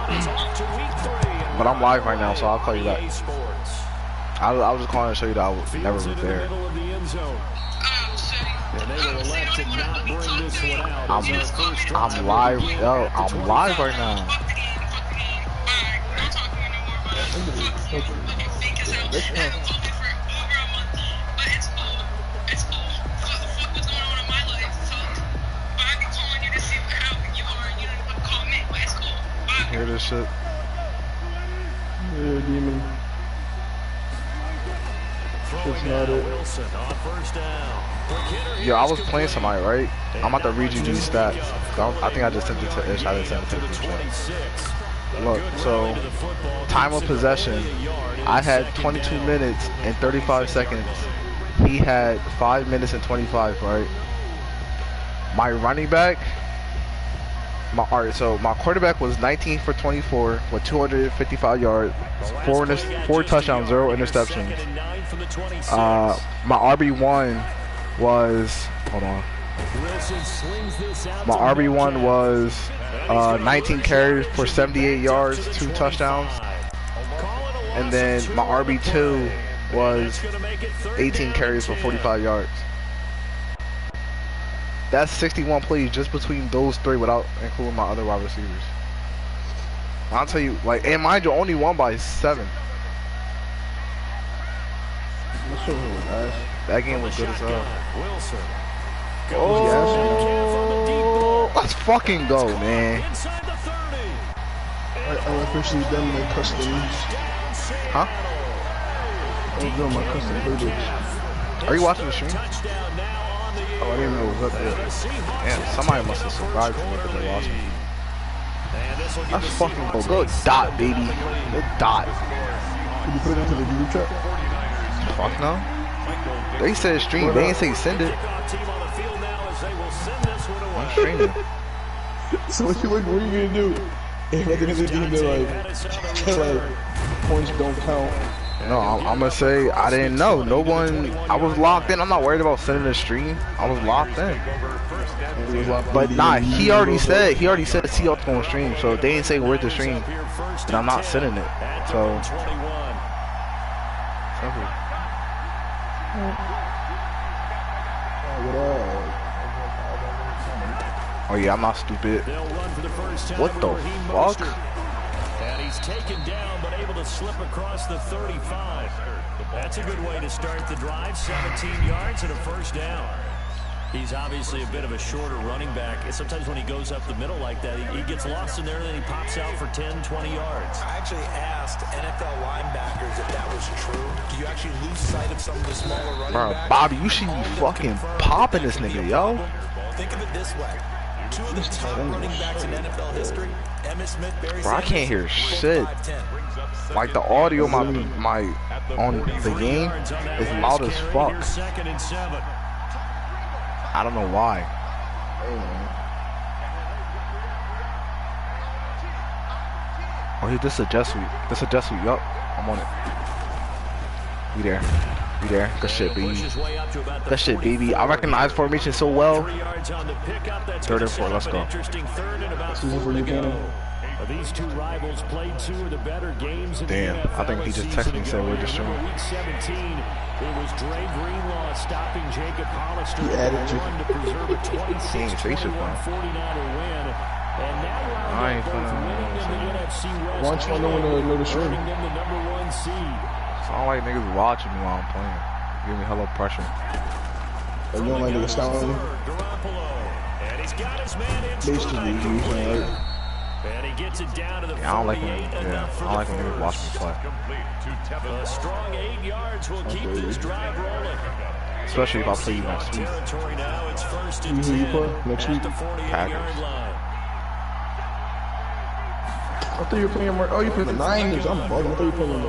But I'm live right now, so I'll call you back. I was just calling to show you that I was never was there. I'm live, yo. I'm live right now. Hear this shit? Yeah, demon. It's not it. Yo, I was playing somebody, right? I'm about to read you these stats. I think I just sent it to Ish. I didn't send it to the Look, so time of possession, I had 22 minutes and 35 seconds. He had 5 minutes and 25, right? My running back, so my quarterback was 19 for 24 with 255 yards, 4 touchdowns, 0 interceptions. My RB1 was, hold on. My RB1 was 19 carries for 78 yards, 2 touchdowns. And then my RB2 was 18 carries for 45 yards. That's 61 plays just between those three without including my other wide receivers. I'll tell you, like, and mind you, only won by 7. That game was good as hell. Oh, let's fucking go, man. I officially done my customs. Huh? I'm doing my custom playbooks. Are you watching the stream? Oh, I didn't know it was up there. Damn, somebody must have survived me because they lost me. Let's fucking go. Go dot, baby. Go dot. Did you put it into the group chat? Fuck no. They said stream. They didn't say send it. I'm streaming. So what are you gonna do? If I think they're like points don't count. No, I'm gonna say I didn't know. No one. I was locked in. I'm not worried about sending a stream. I was locked in. But nah, he already said Seahawks gonna stream. So if they didn't say where's the stream, then I'm not sending it. So simple. Oh yeah, I'm not stupid. What the fuck? And he's taken down, but able to slip across the 35. That's a good way to start the drive. 17 yards and a first down. He's obviously a bit of a shorter running back. Sometimes when he goes up the middle like that, he gets lost in there and then he pops out for 10, 20 yards. I actually asked NFL linebackers if that was true. Do you actually lose sight of some of the smaller running backs? Bobby, you should be fucking popping this nigga, yo. Think of it this way. 2 of the top running backs in NFL history, Emmitt Smith, Barry Bro, I can't hear shit. Like the audio, on the game is loud as fuck. I don't know why. Oh, this is a jet sweep. This is a jet sweep. Yup, I'm on it. We there. You there? Good shit, baby. Good shit, baby. I recognize formation so well. 3rd and 4, let's go. These two rivals played 2 of the better games in Damn, the NFL. I think he just texted me and said we're just showing. Week 17, it was Dre Greenlaw stopping Jacob Hollister He added you. to preserve a 26-21 49er win. And now I ain't winning the NFC West. Why don't you know the stream? Them the number 1 seed. It's not like niggas watching me while I'm playing. Give me hella pressure. You don't like niggas styling? And he's got his man in Basically, right? and he gets it down to the Yeah, I don't like when niggas watch me play. A strong 8 yards will keep this drive rolling. Especially if I play you next week. Territory now, it's 1st and Who you 10 play next week? at the 48-yard Packers. line. I thought you were playing more. Oh, you playing the Niners. I'm bugging. I thought you were playing the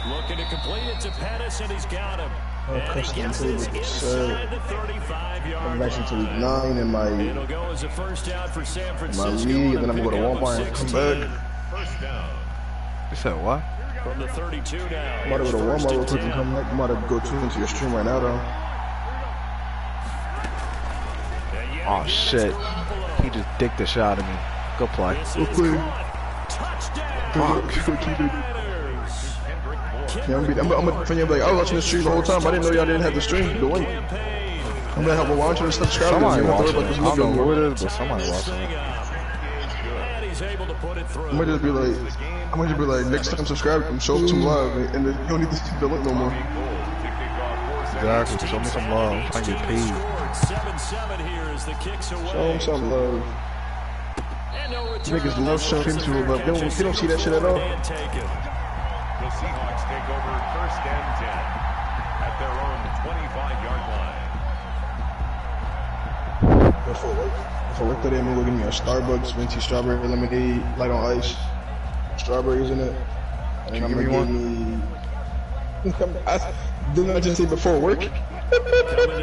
Looking to complete it to Pettis, and he's got him. Oh, And he custom gets this playbook, inside the 35-yard I'm actually to line. week 9 in my It'll go as a first down for San Francisco. league, and then I'm gonna go to Walmart and come back. You said what? From the 32 down. I'm about to go to Walmart real quick and come back. I'm about to go tune into your stream right now, though. Oh shit. He just dicked the shot at me. Go play. Real quick. Yeah, I'm gonna be like, I was watching the stream the whole time. I didn't know y'all didn't have the stream. The link. I'm gonna have a watcher and subscribers. Somebody You don't have to watching worry it. about this I don't know logo. who it is, but somebody watching it. I'm gonna just be like, next time subscribe and show some love, and then you don't need to see the link no more. Exactly. Show me some love. I'm trying to get paid. Show them some love. Niggas love showing people love. They don't see that shit at all. The Seahawks take over 1st and 10 at their own 25-yard line. Before work today, I'm gonna give me a Starbucks venti strawberry lemonade, light on ice, strawberries in it. And then I'm gonna give me. Didn't I just say before work? Coming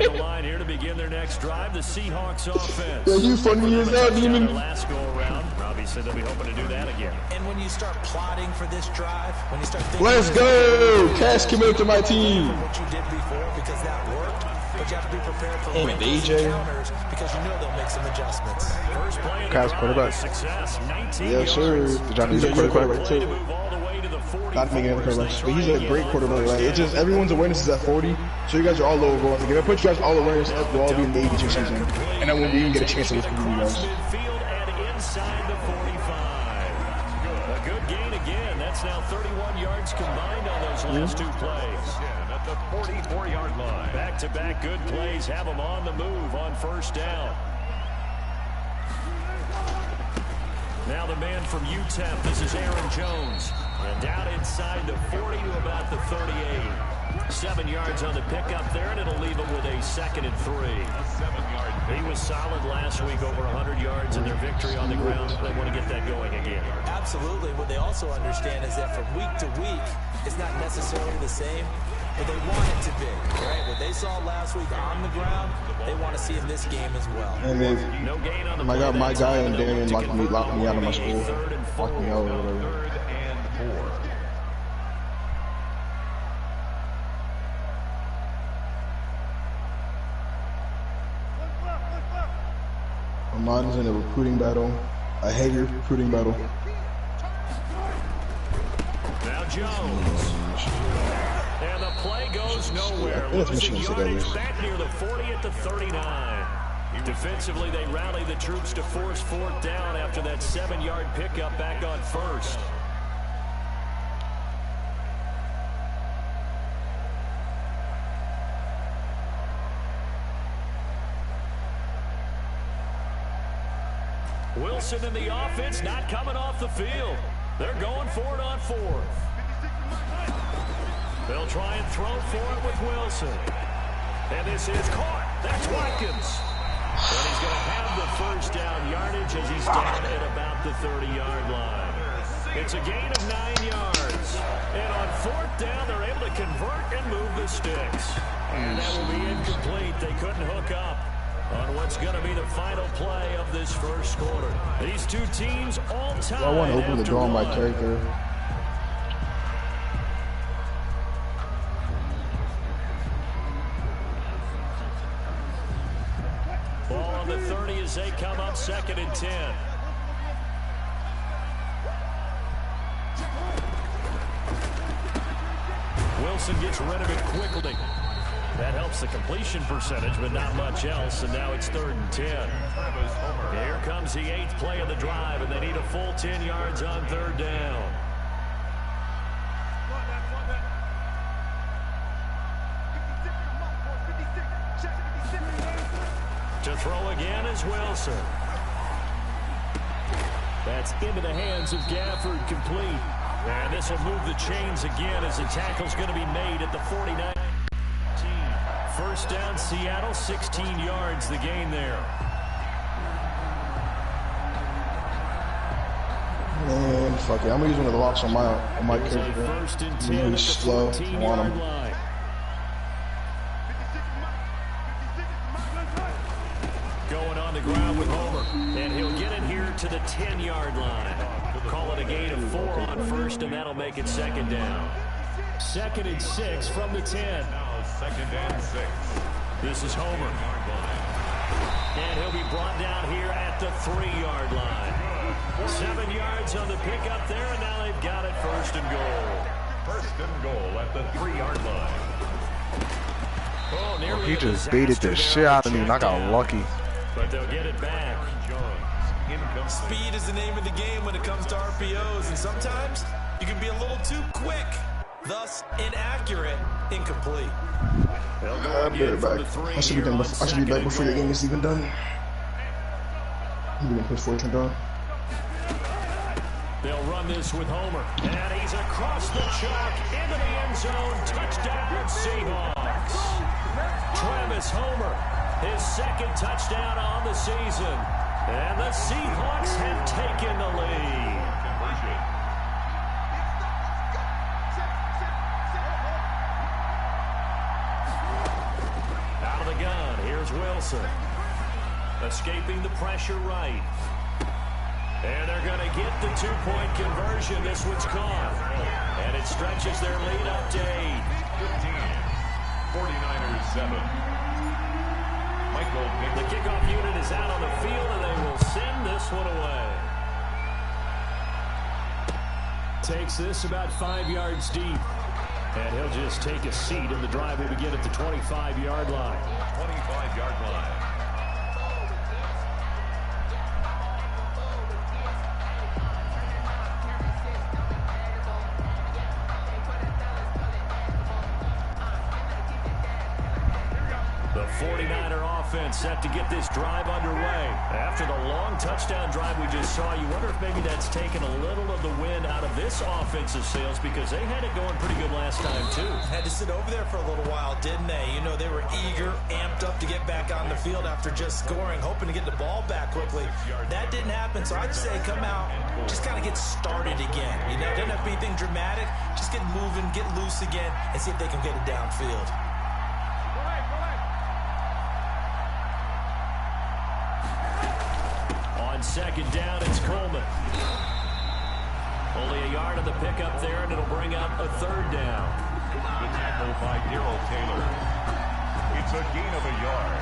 to the line here to begin their next drive, the Seahawks offense. Yeah, you funny as hell, Demon. Last go around, obviously they'll be hoping to do that again. And when you start plotting for this drive, when you start thinking, Let's go! Cash committed to my team. what you did before because that worked, but you have to be prepared for And wrinkles DJ. and counters because you know they'll make some adjustments. First play of the Cavs drive, quarterback. success, 19 Yes, sir. yards. Did y'all need a He's quarterback? too. Move all the way to the 40. Not making any quarterbacks, but he's a great quarterback. Like it's just everyone's awareness is at 40, so you guys are all low overall. Like, if I put you guys all awareness up, we'll all be in the 80s or something, and then when we even get a chance to listen to you guys. Midfield and inside the 45. A good gain again. That's now 31 yards combined on those last two plays. At the 44-yard line. Back-to-back good plays have them on the move on first down. Now the man from UTEP, this is Aaron Jones. And down inside the 40 to about the 38. 7 yards on the pickup there, and it'll leave him with a 2nd and 3. 7-yard He was solid last week, over 100 yards in their victory on the ground. They want to get that going again. Absolutely. What they also understand is that from week to week, it's not necessarily the same, but they want it to be, right? What they saw last week on the ground, they want to see in this game as well. And then No gain on the my play that guy time, and but Darian to locked me out of my school, 3rd and 4. locked me out or whatever. 3rd and 4. Mine is in a recruiting battle, a heavy recruiting battle. Now Jones. And the play goes nowhere. Losing yardage back near the 40 at the 39. Defensively, they rally the troops to force 4th down after that 7-yard pickup back on first. Wilson in the offense, not coming off the field. They're going for it on 4th. They'll try and throw for it with Wilson. And this is caught. That's Watkins. And he's going to have the first down yardage as he's down at about the 30-yard line. It's a gain of 9 yards. And on 4th down, they're able to convert and move the sticks. And that will be incomplete. They couldn't hook up on what's going to be the final play of this first quarter. These two teams all tied. I want to open the door on my after character. Ball on the 30 as they come up 2nd and 10. Wilson gets rid of it quickly. That helps the completion percentage, but not much else, and now it's 3rd and 10. Here comes the 8th play of the drive, and they need a full 10 yards on 3rd down. To throw again is Wilson. That's into the hands of Gafford, complete. And this will move the chains again as the tackle's going to be made at the 49. First down, Seattle, 16 yards, the gain there. Man, fuck it. I'm gonna use one of the locks on my It was a character. 1st and 10 Really at the slow. I want 14-yard him. line. Going on the ground with Homer, and he'll get it here to the 10-yard line. Call it a gain of 4 on 1st, and that'll make it 2nd down. 2nd and 6 from the 10. Now 2nd and 6. This is Homer. And he'll be brought down here at the 3-yard line. 7 yards yards on the pickup there, and now they've got it 1st and goal. 1st and goal at the 3-yard line. Oh, he just baited the shit out of me, and I got lucky. But they'll get it back. Speed is the name of the game when it comes to RPOs, and sometimes you can be a little too quick, thus inaccurate, incomplete. I'll be right back. I should be back before your game is even done. I'm gonna push fortune down. They'll run this with Homer, and he's across the chalk into the end zone. Touchdown, Seahawks. Travis Homer, his 2nd touchdown on the season, and the Seahawks have taken the lead. Out of the gun, here's Wilson, escaping the pressure right. And they're going to get the 2-point conversion. This one's caught. And it stretches their lead up to 8. 49ers 7. Michael Vick. The kickoff unit is out on the field, and they will send this one away. Takes this about 5 yards deep. And he'll just take a seat, and the drive will begin at the 25-yard line. 25-yard line. The 49er offense set to get this drive underway. After the long touchdown drive we just saw, you wonder if maybe that's taken a little of the wind out of this offensive sails, because they had it going pretty good last time, too. Had to sit over there for a little while, didn't they? You know, they were eager, amped up to get back on the field after just scoring, hoping to get the ball back quickly. That didn't happen, so I'd say come out, just kind of get started again. You know, doesn't have to be anything dramatic. Just get moving, get loose again, and see if they can get it downfield. On 2nd down, it's Coleman. Only a yard of the pickup there, and it'll bring up a 3rd down. The tackle by Darrell Taylor. It's a gain of a yard.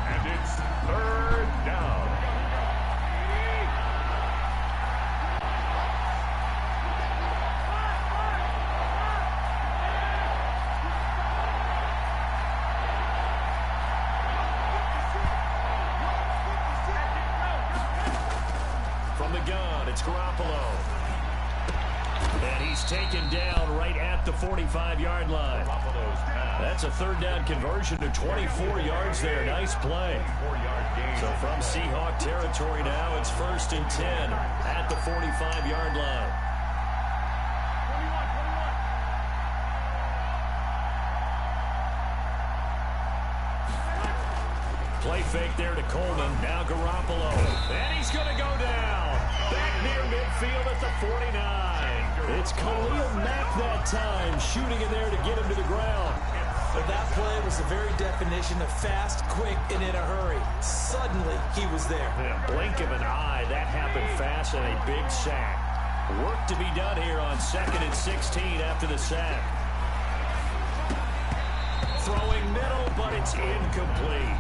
And it's 3rd down. From the gun, it's Garoppolo. And he's taken down right at the 45-yard line. That's a 3rd down conversion to 24 yards there. Nice play. So from Seahawk territory now, it's 1st and 10 at the 45-yard line. Play fake there to Coleman. Now Garoppolo. And he's going to go down. Back near midfield at the 49. It's Khalil Mack that time, shooting in there to get him to the ground. But that play was the very definition of fast, quick, and in a hurry. Suddenly, he was there. In a blink of an eye, that happened fast, and a big sack. Work to be done here on 2nd and 16 after the sack. Throwing middle, but it's incomplete.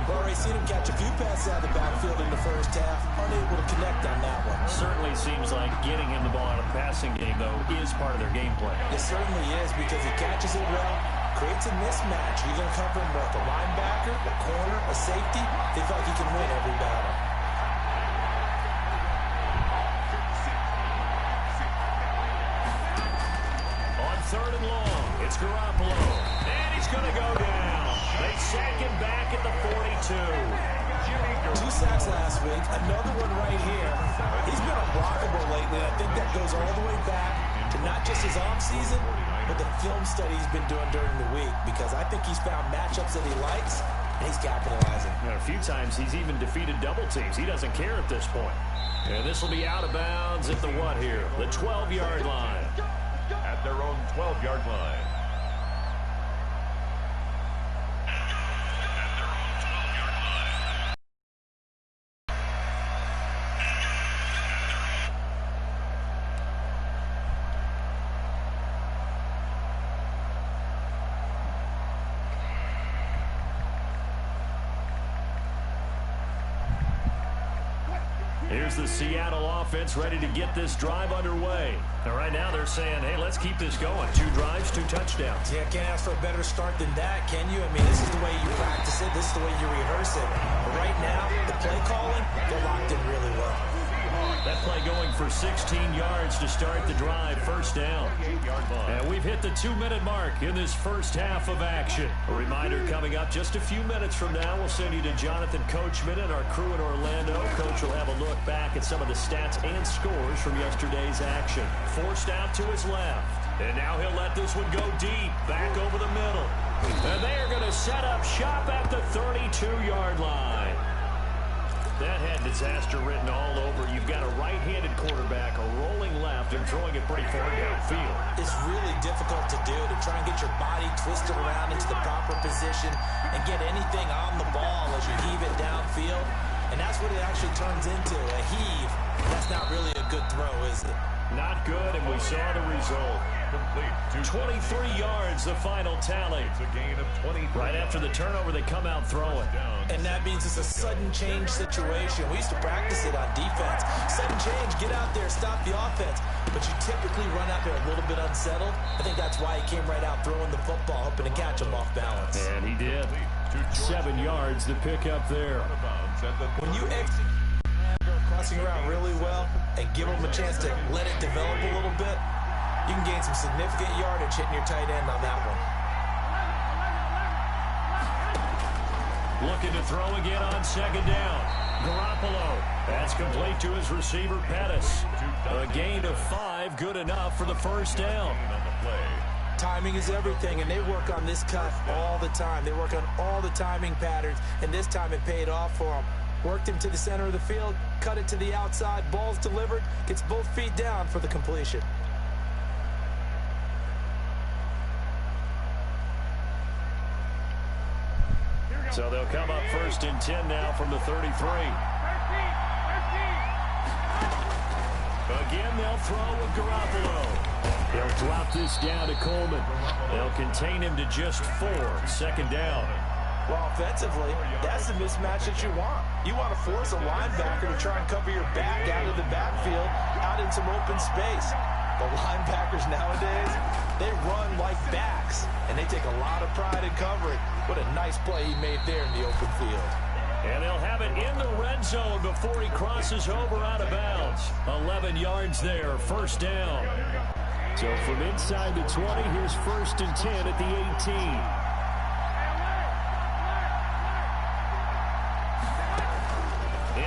Already seen him catch a few passes out of the backfield in the first half. Unable to connect on that one. Certainly seems like getting him the ball out of the passing game, though, is part of their game plan. It certainly is, because he catches it well, creates a mismatch. You're going to cover him with a linebacker, a corner, a safety. They feel like he can win every battle. On 3rd and long, it's Garoppolo. And he's going to go down. They sack him back at the 42. 2 sacks last week, another one right here. He's been unblockable lately, and I think that goes all the way back to not just his offseason, but the film study he's been doing during the week, because I think he's found matchups that he likes, and he's capitalizing. A few times he's even defeated double teams. He doesn't care at this point. And this will be out of bounds at the what here? The 12-yard line. At their own 12-yard line. Here's the Seattle offense ready to get this drive underway. And right now they're saying, hey, let's keep this going. 2 drives, 2 touchdowns. Yeah, can't ask for a better start than that, can you? I mean, this is the way you practice it. This is the way you rehearse it. But right now, the play calling, they're locked in really well. That play going for 16 yards to start the drive, first down. And we've hit the 2-minute mark in this first half of action. A reminder coming up just a few minutes from now, we'll send you to Jonathan Coachman and our crew in Orlando. Coach will have a look back at some of the stats and scores from yesterday's action. Forced out to his left. And now he'll let this one go deep, back over the middle. And they are going to set up shop at the 32-yard line. That had disaster written all over. You've got a right-handed quarterback, a rolling left, and throwing it pretty far downfield. It's really difficult to do, to try and get your body twisted around into the proper position and get anything on the ball as you heave it downfield. And that's what it actually turns into, a heave. That's not really a good throw, is it? Not good, and we saw the result. Complete. 23 yards, the final tally. It's a gain of 20. Right after the turnover, they come out throwing. And that means it's a sudden change situation. We used to practice it on defense. Sudden change, get out there, stop the offense. But you typically run out there a little bit unsettled. I think that's why he came right out throwing the football, hoping to catch him off balance. And he did. 7 yards to pick up there. When you exit crossing around really well and give him a chance to let it develop a little bit, you can gain some significant yardage hitting your tight end on that one. Looking to throw again on second down. Garoppolo. That's complete to his receiver, Pettis. A gain of 5, good enough for the first down. Timing is everything, and they work on this cut all the time. They work on all the timing patterns, and this time it paid off for them. Worked him to the center of the field, cut it to the outside, ball's delivered, gets both feet down for the completion. So they'll come up first and 10 now from the 33. Again, they'll throw with Garoppolo. They'll drop this down to Coleman. They'll contain him to just 4. Second down. Well, offensively, that's the mismatch that you want. You want to force a linebacker to try and cover your back out of the backfield, out in some open space. The linebackers nowadays, they run like backs, and they take a lot of pride in covering. What a nice play he made there in the open field. And they'll have it in the red zone before he crosses over out of bounds. 11 yards there, first down. So from inside the 20, here's first and 10 at the 18.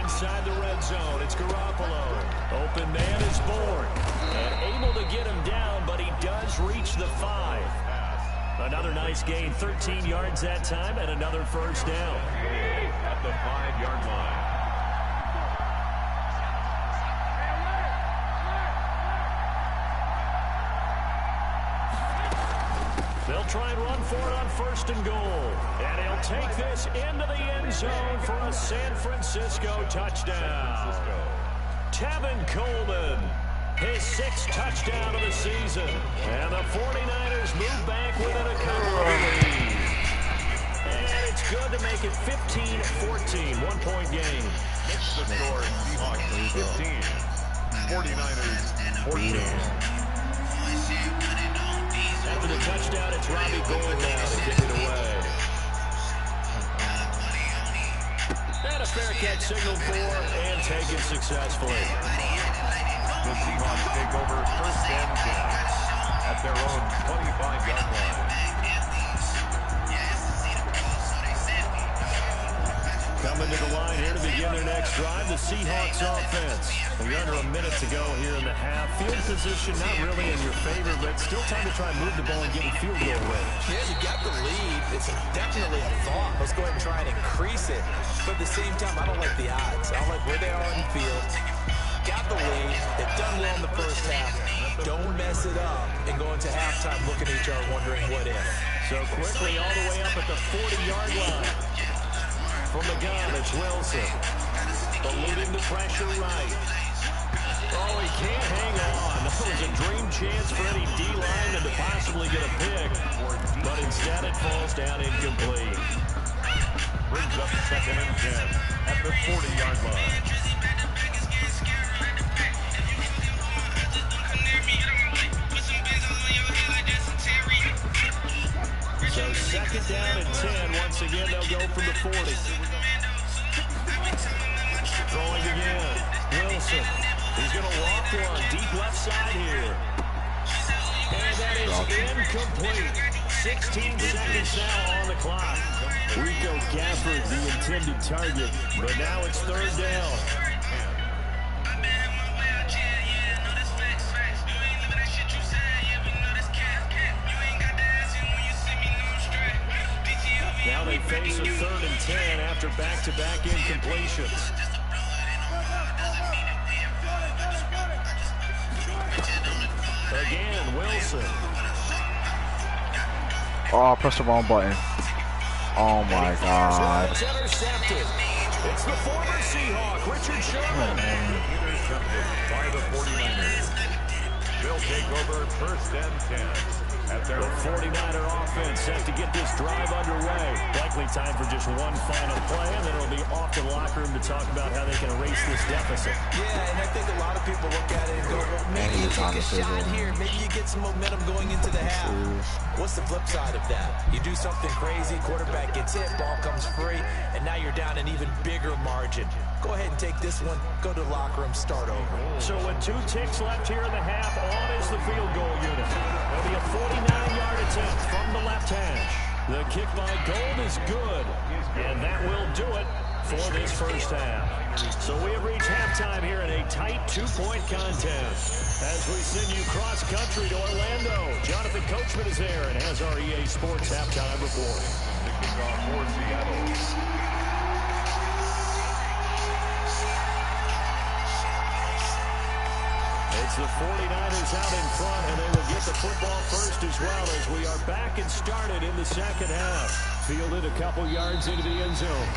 Inside the red zone, it's Garoppolo. Open man is born. And able to get him down, but he does reach the 5. Another nice gain, 13 yards that time, and another first down. At the 5-yard line. They'll try and run for it on first and goal. And he'll take this into the end zone for a San Francisco touchdown. Tevin Coleman, his 6th touchdown of the season. And the 49ers move back within a couple of leads. And it's good to make it 15-14, 1-point game. Next the score, Seahawks 15, 49ers 14. After the touchdown, it's Robbie Gould now to kick it away. And a fair catch signaled for and taken successfully. The Seahawks take over first and 10 at their own 25-yard line. Coming to the line here to begin their next drive, the Seahawks offense. We're under a minute to go here in the half. Field position not really in your favor, but still time to try and move the ball and get in field goal range. Yeah, you got the lead. It's definitely a thought. Let's go ahead and try and increase it. But at the same time, I don't like the odds. I don't like where they are in the field. Got the lead. They've done well in the first half. Don't mess it up and go into halftime looking at each other wondering what if. So quickly all the way up at the 40-yard line. From the gun, it's Wilson. Eluding the pressure right. Oh, he can't hang on. That was a dream chance for any D-lineman to possibly get a pick. But instead it falls down incomplete. Brings up second and 10 at the 40-yard line. from the 40. Throwing again. Wilson. He's going to walk one. Deep left side here. And that is incomplete. 16 seconds now on the clock. Rico Gafford, the intended target. But now it's third down. Now they face a 3rd and 10 after back-to-back incompletions. Again, Wilson. Oh, I pressed the wrong button. Oh my God. It's intercepted. It's the former Seahawk, Richard Sherman. Intercepted by the 49ers. They'll take over 1st and 10. The 49er offense set to get this drive underway. Likely time for just one final play, and then it'll be off to the locker room to talk about how they can erase this deficit. Yeah, and I think a lot of people look at it and go, well, maybe you take a shot here. Maybe you get some momentum going into the half. What's the flip side of that? You do something crazy, quarterback gets hit, ball comes free, and now you're down an even bigger margin. Go ahead and take this one, go to the locker room, start over. So with 2 ticks left here in the half, on is the field goal unit. There'll be a 49-yard attempt from the left hash. The kick by Gold is good, and that will do it for this first half. So we have reached halftime here in a tight 2-point contest. As we send you cross-country to Orlando, Jonathan Coachman is there and has our EA Sports halftime report. The kickoff for Seattle. It's the 49ers out in front, and they will get the football first as well as we are back and started in the second half. Fielded a couple yards into the end zone.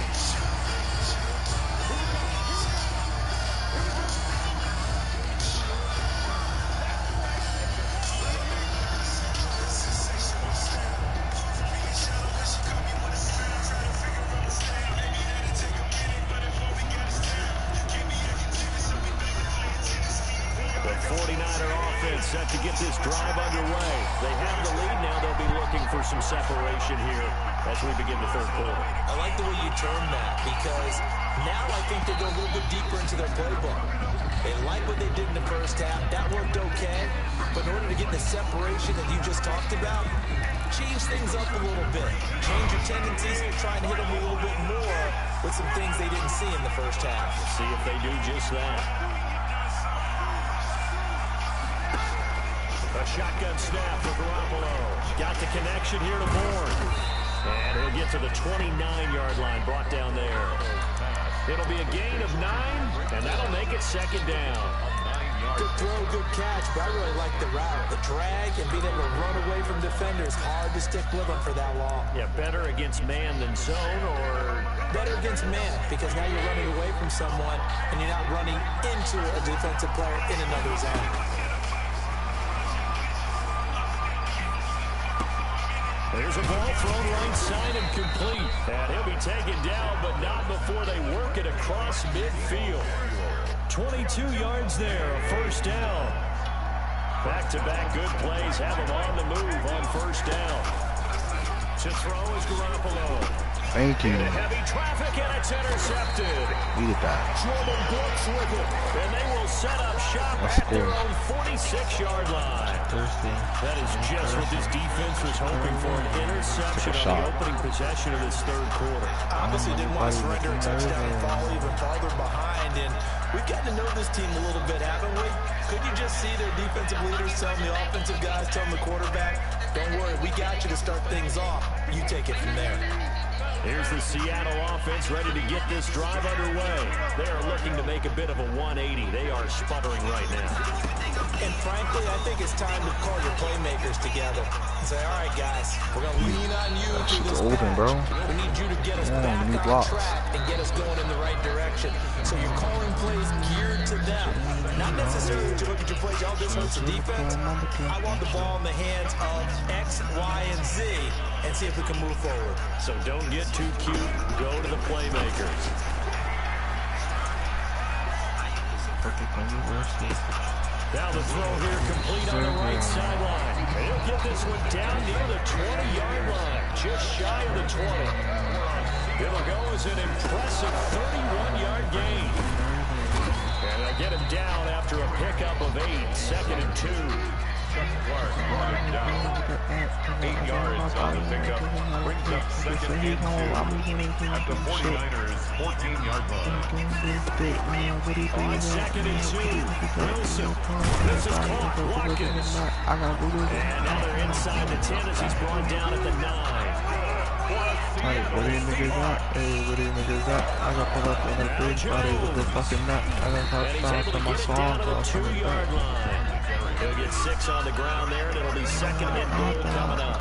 Set to get this drive underway. They have the lead now. They'll be looking for some separation here as we begin the third quarter. I like the way you term that because now I think they go a little bit deeper into their playbook. They like what they did in the first half. That worked okay. But in order to get the separation that you just talked about, change things up a little bit. Change your tendencies and try and hit them a little bit more with some things they didn't see in the first half. Let's see if they do just that. A shotgun snap for Garoppolo. Got the connection here to Bourne. And he'll get to the 29-yard line, brought down there. It'll be a gain of 9, and that'll make it second down. Good throw, good catch, but I really like the route. The drag and being able to run away from defenders, hard to stick with them for that long. Yeah, better against man than zone, or? Better against man, because now you're running away from someone, and you're not running into a defensive player in another zone. There's a ball thrown right side and complete. And he'll be taken down, but not before they work it across midfield. 22 yards there, a first down. Back-to-back good plays have him on the move on first down. To throw is Garoppolo. Thank you. Heavy traffic, and it's intercepted. Needed that. Jordan Brooks with it, and they will set up shop at their own 46-yard line. That is just what this defense was hoping for, an interception on the opening possession of this third quarter. Obviously didn't want to surrender a touchdown and fall even farther behind, and we've gotten to know this team a little bit, haven't we? Could you just see their defensive leaders telling the offensive guys, telling the quarterback, don't worry, we got you to start things off. You take it from there. Here's the Seattle offense ready to get this drive underway. They are looking to make a bit of a 180. They are sputtering right now. And frankly, I think it's time to call your playmakers together and say, all right, guys, we're going to lean on you through this open, bro. We need you to get us back on track and get us going in the right direction. So you're calling plays geared to them. Not necessarily that you look at your plays, oh, this hurts the defense. I want the ball in the hands of X, Y, and Z and see if we can move forward. So don't get too cute. Go to the playmakers. Now the throw here complete on the right sideline. He'll get this one down near the 20-yard line, just shy of the 20. It'll go as an impressive 31-yard gain. And they'll get him down after a pickup of 8, 2nd and 2. Clark brought him down. 8 yards on the pickup. Brings up 2nd and 2 at the 49ers' 14-yard line. On 2nd and 2, Wilson. This is caught. Watkins. And now they're inside the 10 as he's brought down at the 9. Hey, where these niggas at? Hey, where these niggas at? I got pulled up in a big body with the fucking nut. I got touchdowns to my song. He'll get 6 on the ground there, and it'll be 2nd and goal coming up.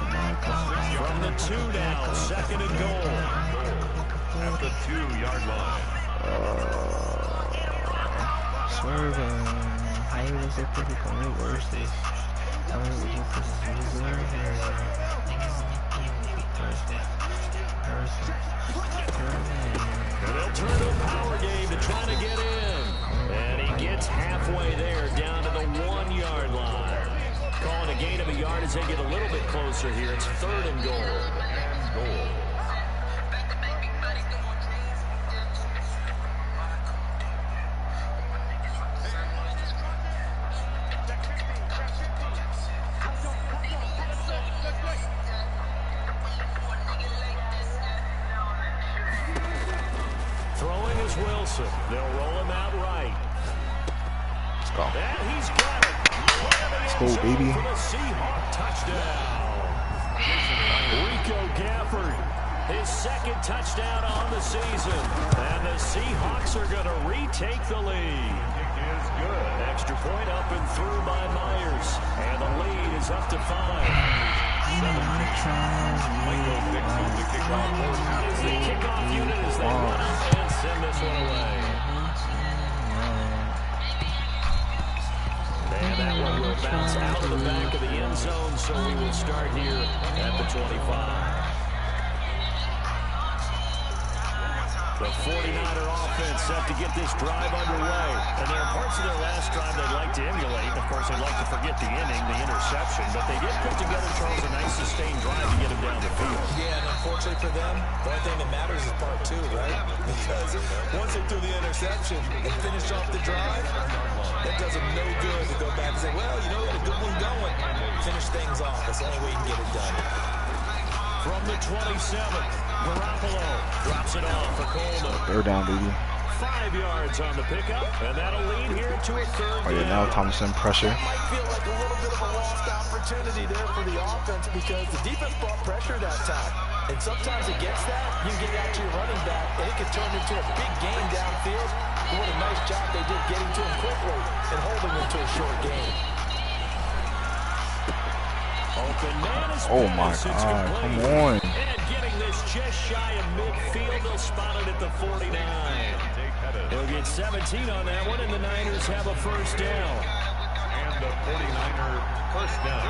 From the 2 now, 2nd and goal. At the 2-yard line. Swerving. How was it pretty cool? Worse is. How was it And they'll turn to a power game to try to get in. And he gets halfway there, down to the 1-yard line. Calling a gain of a yard as they get a little bit closer here. It's 3rd and goal. Throwing is Wilson. They'll roll him out right. Let's go. And he's got it. Let's go, baby. For the Seahawk touchdown. Rico Gafford, his 2nd touchdown on the season. And the Seahawks are going to retake the lead. Is good. Extra point up and through by Myers. And the lead is up to 5. Michael Dixon, the kickoff portion. Is the kickoff unit as they run up and send this one away. And that one will bounce out of the back of the end zone, so we will start here at the 25. The 49er offense set to get this drive underway. And there are parts of their last drive they'd like to emulate. Of course, they'd like to forget the inning, the interception. But they did put together, Charles, a nice sustained drive to get him down the field. Yeah, and unfortunately for them, the only thing that matters is part 2, right? Because once they threw the interception and finished off the drive, that does them no good to go back and say, well, you know, we had a good one going. Finish things off. That's the only way you can get it done. From the 27th, Garoppolo drops it off for Coleman. They're down, baby. 5 yards on the pickup, and that'll lead here to a 3rd Oh, yeah, now Thompson pressure. That might feel like a little bit of a lost opportunity there for the offense because the defense brought pressure that time. And sometimes against that, you can get out to your running back, and it can turn into a big game downfield. But what a nice job they did getting to him quickly and holding him to a short game. Oh, my God. Come on. And getting this just shy of midfield, they'll spot it at the 49. He'll get 17 on that one, and the Niners have a 1st down. And the 49er 1st down.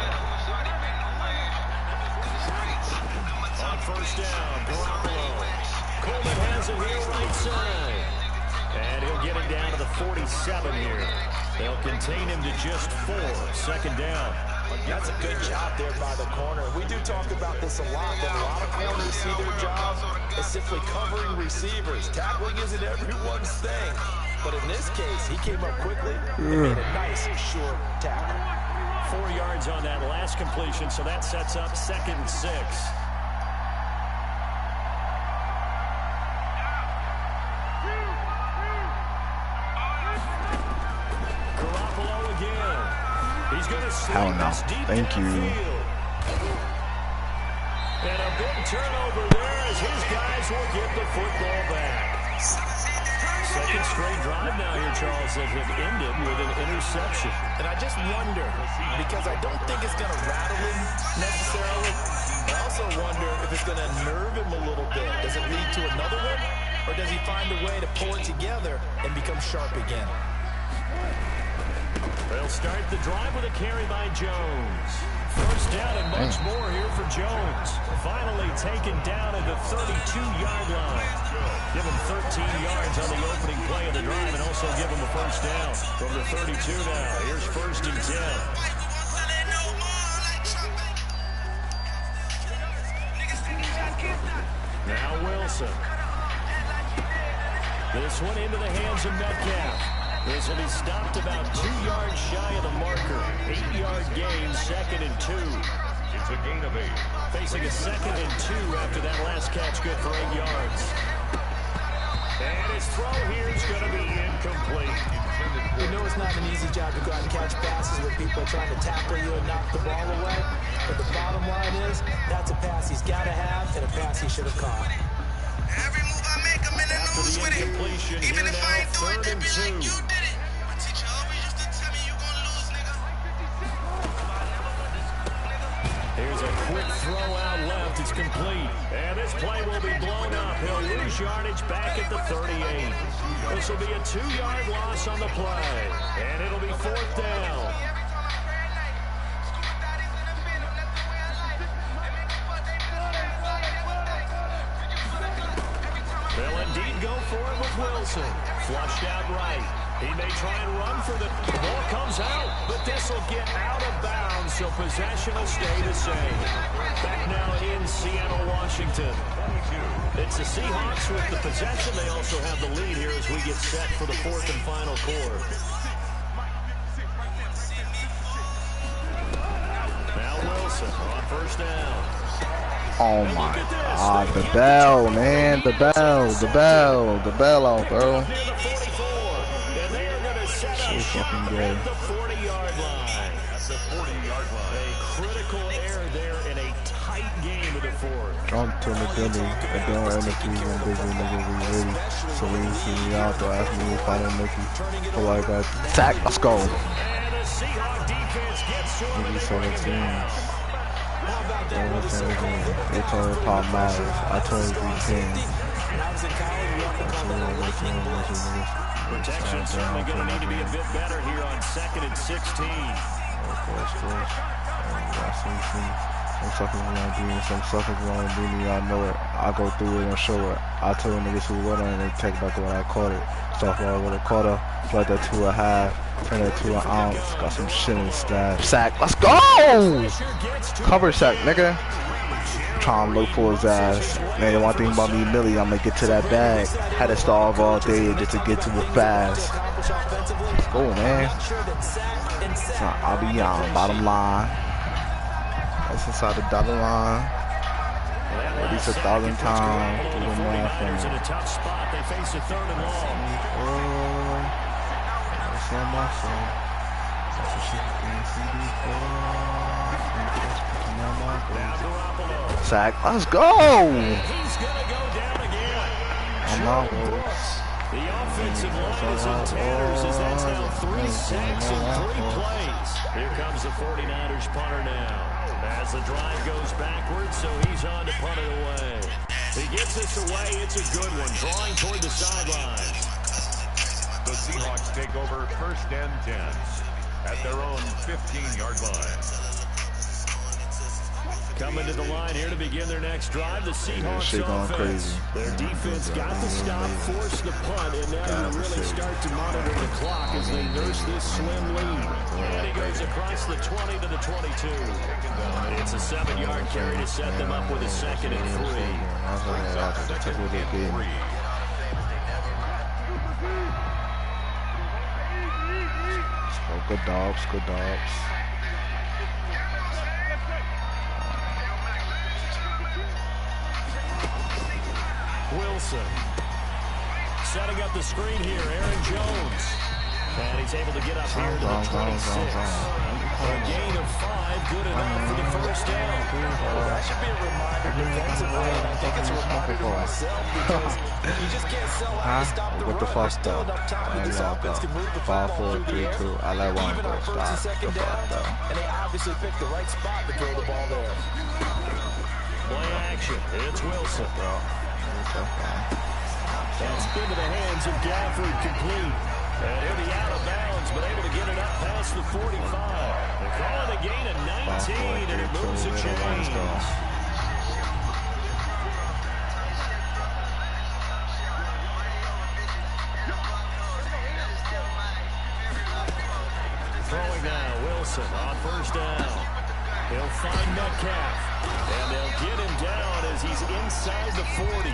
On 1st down, Garoppolo. Coleman has it here right side. And he'll get him down to the 47 here. They'll contain him to just 4. 2nd down. That's a good job there by the corner. We do talk about this a lot, that a lot of corners see their job as simply covering receivers. Tackling isn't everyone's thing. But in this case, he came up quickly and made a nice, short tackle. 4 yards on that last completion, so that sets up 2nd and 6. Garoppolo again. He's going to Hell no. Thank you. And a big turnover there as his guys will get the football back. 2nd straight drive now here, Charles, that have ended with an interception. And I just wonder, because I don't think it's going to rattle him necessarily. I also wonder if it's going to nerve him a little bit. Does it lead to another one? Or does he find a way to pull it together and become sharp again? They'll start the drive with a carry by Jones. 1st down and much more here for Jones. Finally taken down at the 32-yard line. Give him 13 yards on the opening play of the drive and also give him a 1st down from the 32 now. Here's 1st and 10. Now Wilson. This one into the hands of Metcalf. This will be stopped about 2 yards shy of the marker. 8-yard gain, 2nd and 2. It's a gain of 8. Facing a 2nd and 2 after that last catch, good for 8 yards. And his throw here is going to be incomplete. You know it's not an easy job to go out and catch passes where people are trying to tackle you and knock the ball away. But the bottom line is, that's a pass he's got to have and a pass he should have caught. Every move I make, I'm in the After news the with it. incompletion, Even here if now, I ain't do it, 3rd they and be like, 2. you did it. My teacher always used to tell me you gonna lose, nigga. Here's a quick throw out left. It's complete. And this play will be blown up. He'll lose yardage back at the 38. This will be a 2-yard loss on the play. And it'll be 4th down. They'll indeed go for it with Wilson. Flushed out right. He may try and run for the ball comes out, but this will get out of bounds, so possession will stay the same. Back now in Seattle, Washington. It's the Seahawks with the possession. They also have the lead here as we get set for the 4th and final quarter. Now Wilson on 1st down. Oh my God, the bell, man, the bell out, bro. So fucking good. The 40-yard line. At the 40-yard line. A critical error there in a tight game of the 4th. Jump to McKinney, and then we're in the season, busy nigga, we ready. So when you see me out there, ask me if I didn't Mickey. So like that, sack, let's go. And the Seahawk defense gets to him. Maybe 17. They told me Pop Matters. I told you we can. Protection certainly going to need to be a bit better here on 2nd and 16. Of course. Some suckers want to do me, some suckers want to do me, I know it. I go through it and show it. I told niggas who won it and they take back when I caught it. Softball with a quarter, flood that to a half, turn that to an ounce. Got some shit in the stash. Sack, let's go! Cover sack, nigga. Trying to look for his ass. Man, one thing about me, Millie, I'm gonna get to that bag. Had to starve all day just to get to it fast. Let's go, man. So I'll be on bottom line. That's inside the dollar line. At least 1,000 times. Do the math for me. In a tough spot, they face a 3rd and long. That's on my phone. That's what she can see. Sack, let's go! He's going to go down again. I'm out, boys. The offensive line is in tatters as that's now 3 sacks in 3 plays. Here comes the 49ers punter now. As the drive goes backwards, so he's on to punt it away. He gets this away, it's a good one, drawing toward the sidelines. The Seahawks take over 1st and 10 at their own 15-yard line. Coming to the line here to begin their next drive, the Seahawks offense. Their defense got the stop, forced the punt, and now you really start to monitor the clock as they nurse this slim lead. And he goes across the 20 to the 22. It's a 7-yard carry to set them up with a 2nd and 3. Good dogs, good dogs. Wilson setting up the screen here. Aaron Jones. And he's able to get up here to the 26. A gain of 5, good enough for the 1st down. That should be a reminder defensively, and I think it's a reminder to myself because you just can't sell out to stop the What the run. fuck, Still enough time that this offense can move the 5, football 4, through the 3, 2. air. I let one Even go. on 1st and 2nd down, and they obviously picked the right spot to throw the ball there. Play action. It's Wilson. That's into the hands of Gafford, complete. And he'll be out of bounds, but able to get it up past the 45. They're calling a gain of 19, and it moves the chains. Throwing now, Wilson on 1st down. He'll find Metcalf. And they'll get him down as he's inside the 40.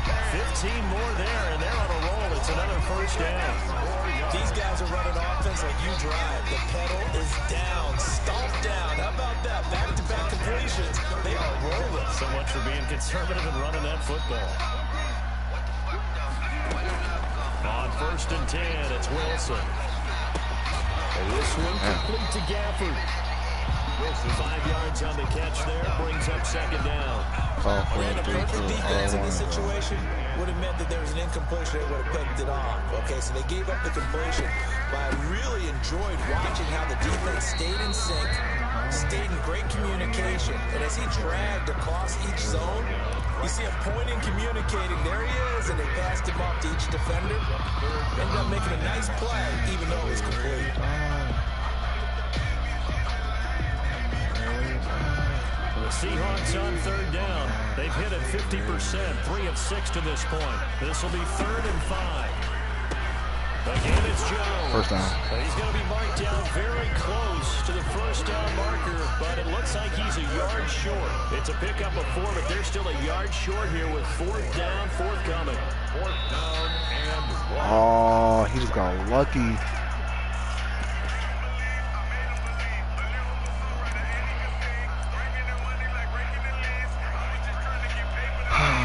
15 more there, and they're on a roll. It's another first down. These guys are running offense like you drive. The pedal is down, stomped down. How about that? Back-to-back completions. They are rolling. So much for being conservative and running that football. On 1st and 10, it's Wilson. And this one complete to Gafford. Wilson 5 yards on the catch there, brings up 2nd down. And a perfect defense in this situation would have meant that there was an incompletion. They would have picked it off. Okay, so they gave up the completion. But I really enjoyed watching how the defense stayed in sync, stayed in great communication. And as he dragged across each zone, you see him pointing, communicating. There he is, and they passed him off to each defender. Ended up making a nice play, even though it was complete. The Seahawks on 3rd down. They've hit it 50%, 3 of 6 to this point. This will be 3rd and 5. Again, it's Jones. First down. He's going to be marked down very close to the first down marker, but it looks like he's a yard short. It's a pickup of 4, but they're still a yard short here with 4th down, forthcoming. 4th down and 1. Oh, he just got lucky.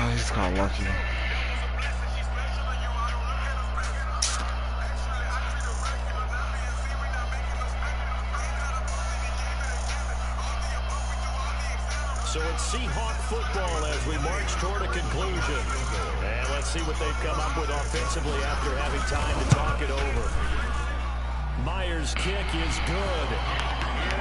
He just got lucky. So it's Seahawk football as we march toward a conclusion. And let's see what they've come up with offensively after having time to talk it over. Myers' kick is good.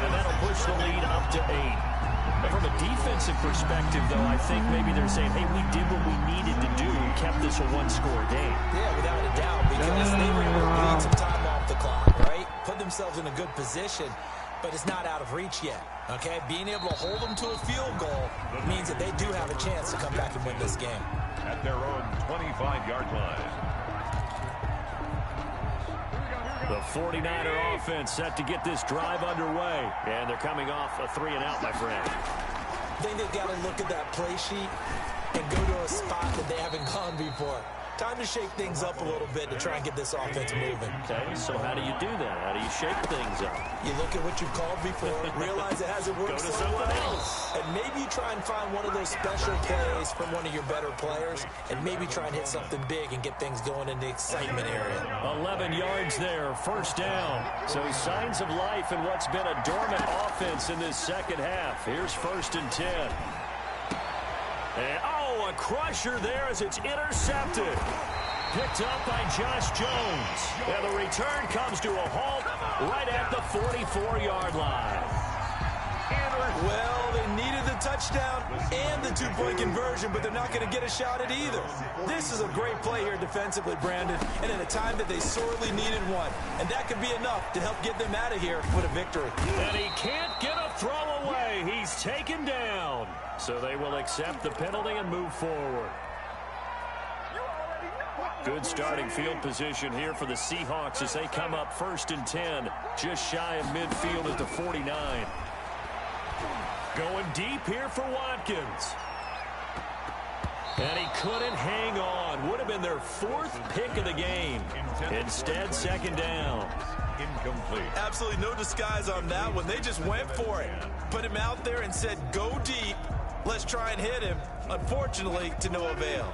And that'll push the lead up to 8. But from a defensive perspective, though, I think maybe they're saying, hey, we did what we needed to do and kept this a one-score game. Yeah, without a doubt, because they were able to bleed some time off the clock, right? Put themselves in a good position, but it's not out of reach yet, okay? Being able to hold them to a field goal means that they do have a chance to come back and win this game. At their own 25-yard line. The 49er offense set to get this drive underway. And they're coming off a 3-and-out, my friend. I think they've got to look at that play sheet and go to a spot that they haven't gone before. Time to shake things up a little bit to try and get this offense moving. Okay, so how do you do that? How do you shake things up? You look at what you've called before, realize it hasn't worked Go to somewhere someone else. And maybe you try and find one of those special plays from one of your better players, and maybe try and hit something big and get things going in the excitement area. 11 yards there, first down. So signs of life in what's been a dormant offense in this second half. Here's 1st and 10. And, a crusher there as it's intercepted. Picked up by Josh Jones. And the return comes to a halt right at the 44-yard line. Well, they needed the touchdown and the two-point conversion, but they're not going to get a shot at either. This is a great play here defensively, Brandon, and at a time that they sorely needed one. And that could be enough to help get them out of here with a victory. And he can't get a throw away. He's taken down. So they will accept the penalty and move forward. Good starting field position here for the Seahawks as they come up 1st and 10, just shy of midfield at the 49. Going deep here for Watkins. And he couldn't hang on. Would have been their 4th pick of the game. Instead, 2nd down. Incomplete. Absolutely no disguise on that one. They just went for it. Put him out there and said, go deep. Let's try and hit him. Unfortunately, to no avail.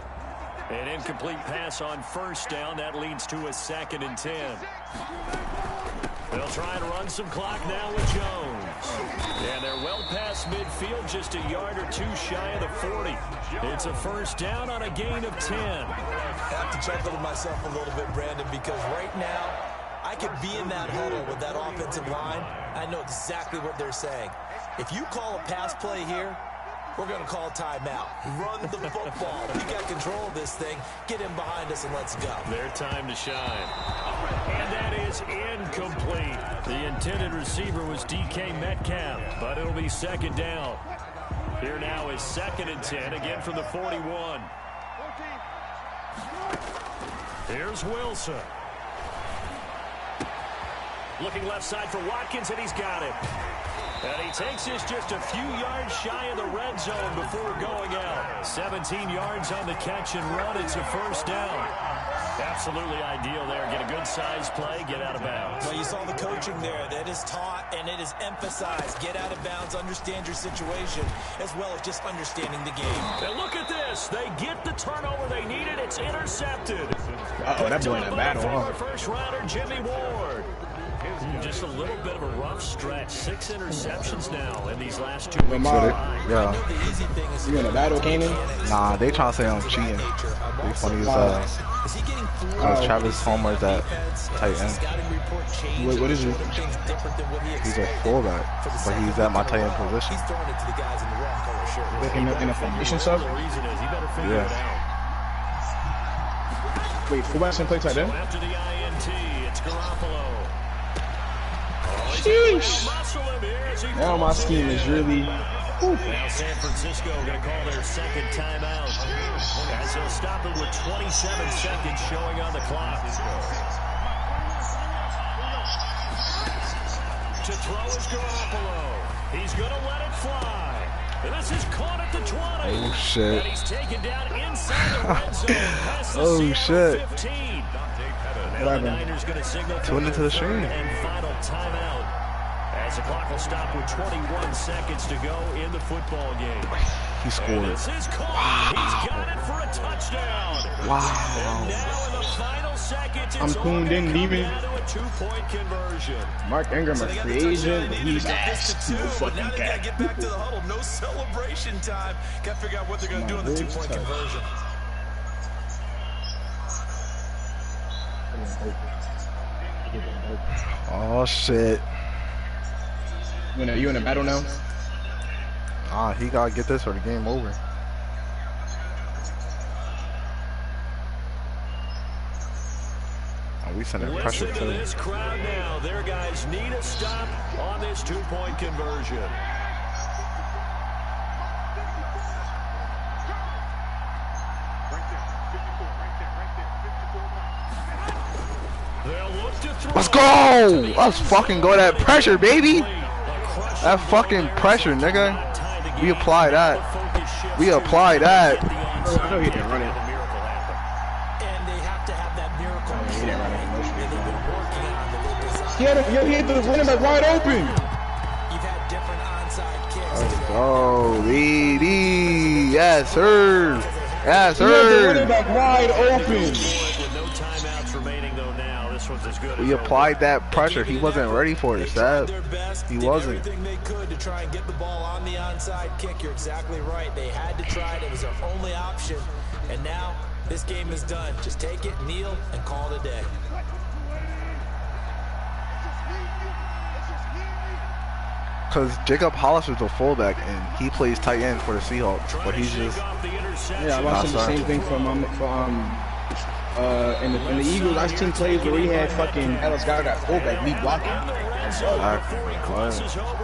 An incomplete pass on 1st down. That leads to a 2nd and 10. They'll try and run some clock now with Jones. And they're well past midfield, just a yard or two shy of the 40. It's a 1st down on a gain of 10. I have to chuckle to myself a little bit, Brandon, because right now, I could be in that huddle with that offensive line. I know exactly what they're saying. If you call a pass play here, we're going to call timeout. Run the football. We got control of this thing. Get him behind us and let's go. Their time to shine. And that is incomplete. The intended receiver was DK Metcalf, but it'll be 2nd down. Here now is 2nd and 10, again from the 41. Here's Wilson. Looking left side for Watkins, and he's got it. And he takes this just a few yards shy of the red zone before going out. 17 yards on the catch and run. It's a first down. Absolutely ideal there. Get a good size play, get out of bounds. Well, you saw the coaching there. That is taught and it is emphasized. Get out of bounds, understand your situation, as well as just understanding the game. And look at this. They get the turnover they needed. It's intercepted. Uh-oh, that boy in a battle, huh? First rounder, Jimmy Ward. Just a little bit of a rough stretch. 6 interceptions now in these last 2 weeks. Yeah. You in a battle, Kanan? Nah, they trying to say I'm cheating. Pretty funny as Travis Homer's at tight end. What is he? He's a fullback, but he's at my tight end position. In a formation sub? Yeah. Wait, fullbacks can play tight end? After the INT, it's Garoppolo. Sheesh. Now my scheme is really... Now San Francisco going to call their second timeout. As he'll stop it with 27 seconds showing on the clock. To throw is Garoppolo. He's going to let it fly. And this is caught at the 20. Oh, shit. And he's taken down inside the red zone. Past the Oh, shit. 15. Now the Niners going to signal Tune into the stream. and final timeout. As the clock will stop with 21 seconds to go in the football game. He scored. This is caught. He's got it for a touchdown. Wow. And now in the final seconds, I'm it's cooned in, only demon. down to a 2-point conversion. Mark Ingram, a free agent, but he's ass. No fucking Now they got to cat. get back to the huddle. No celebration time. Got to figure out what they're going to do in the 2-point conversion. Oh, shit. You in a battle now? Ah, he got to get this or the game over. Oh, we sending pressure Listen to too. this crowd now. Their guys need a stop on this 2-point conversion. Let's go! Let's fucking go that pressure, baby! That fucking pressure, nigga. We apply that. We apply that. I know he didn't run it. And they have to have that miracle. He didn't run it. And they've been working on the design. He hit the running back wide open. You've had different onside kicks. Let's go, BD. Yes, sir. Yes, He had the sir. running back wide open. With no timeouts remaining though now, this one's as good as We applied that pressure. He wasn't ready for it, Sab. He wasn't. Everything they could to try and get the ball on the onside kick. You're exactly right. They had to try it. It was their only option. And now this game is done. Just take it, kneel, and call it a day. Because Jacob Hollister's a fullback and he plays tight end for the Seahawks, but he's just Yeah, I watched the same thing from in the Eagles. I seen plays where he had fucking Dallas Goddard got fullback lead blocking.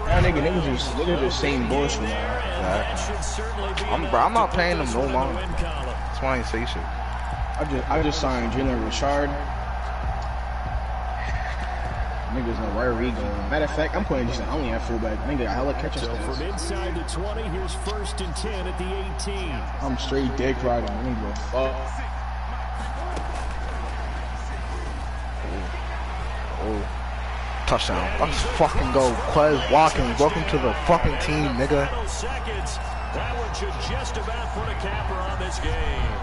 That nigga just look at the same bullshit. I'm not paying him no longer. That's why I ain't say shit. I just signed Jalen Richard. Niggas know where we going. Matter of fact, I'm putting just I only have fullback. Nigga, I hella catches. So from inside the 20, here's 1st and 10 at the 18. I'm straight dick riding. Nigga, fuck. Oh. Touchdown. Let's fucking go. Quez Watkins, welcome to the fucking team, nigga. Seconds. That one should just about put a capper on this game.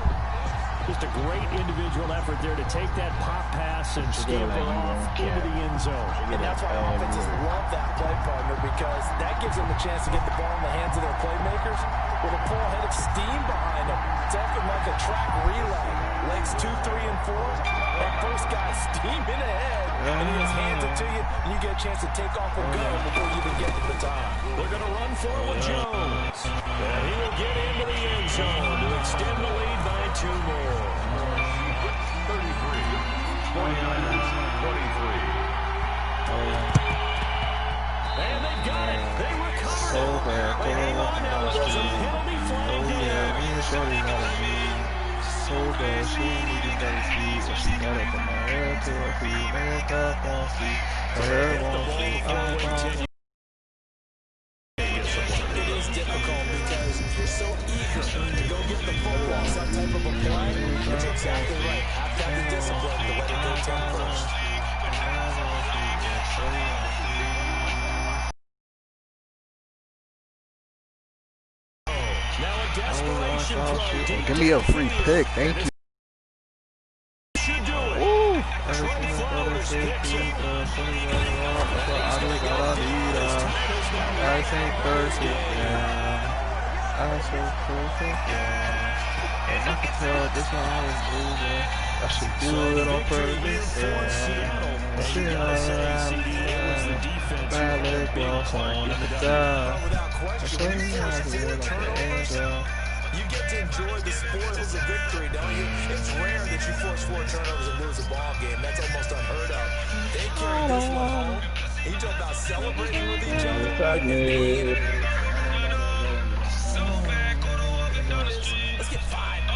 Just a great individual effort there to take that pop pass and scamper off into the end zone. And that's why offenses love that play, partner, because that gives them a chance to get the ball in the hands of their playmakers with a full head of steam behind them. It's often like a track relay. Legs 2, 3, and 4. That first guy steaming ahead, and he just hands it to you, and you get a chance to take off and go before you even get to the top. They're going to run for it with Jones. And he will get into the end zone to extend the lead by 2 more. 49ers 23. And they've got it. They recovered it. They hang on now. There's a penalty flag there. So bad, she ain't even got a feet, so she got it from my head to her feet. Man, God won't see, her won't see. you're so eager to go get the football, some type of a play, it's exactly right. Have to have the discipline to let it go 10 first. Now a desperation throw deep. Give me a free pick. Thank you. Should do it. Woo! Trey Flowers picks it. I think perfect, yeah. I so perfect, yeah. And I can tell this one I was moving. I should do it on purpose, yeah. I should bad leg walks on the die. Without question, when you force 0 turnovers, you get to enjoy the spoils of victory, don't you? It's rare that you force 4 turnovers and lose a ball game. That's almost unheard of. They carried this one home. You talk about celebrating with each other.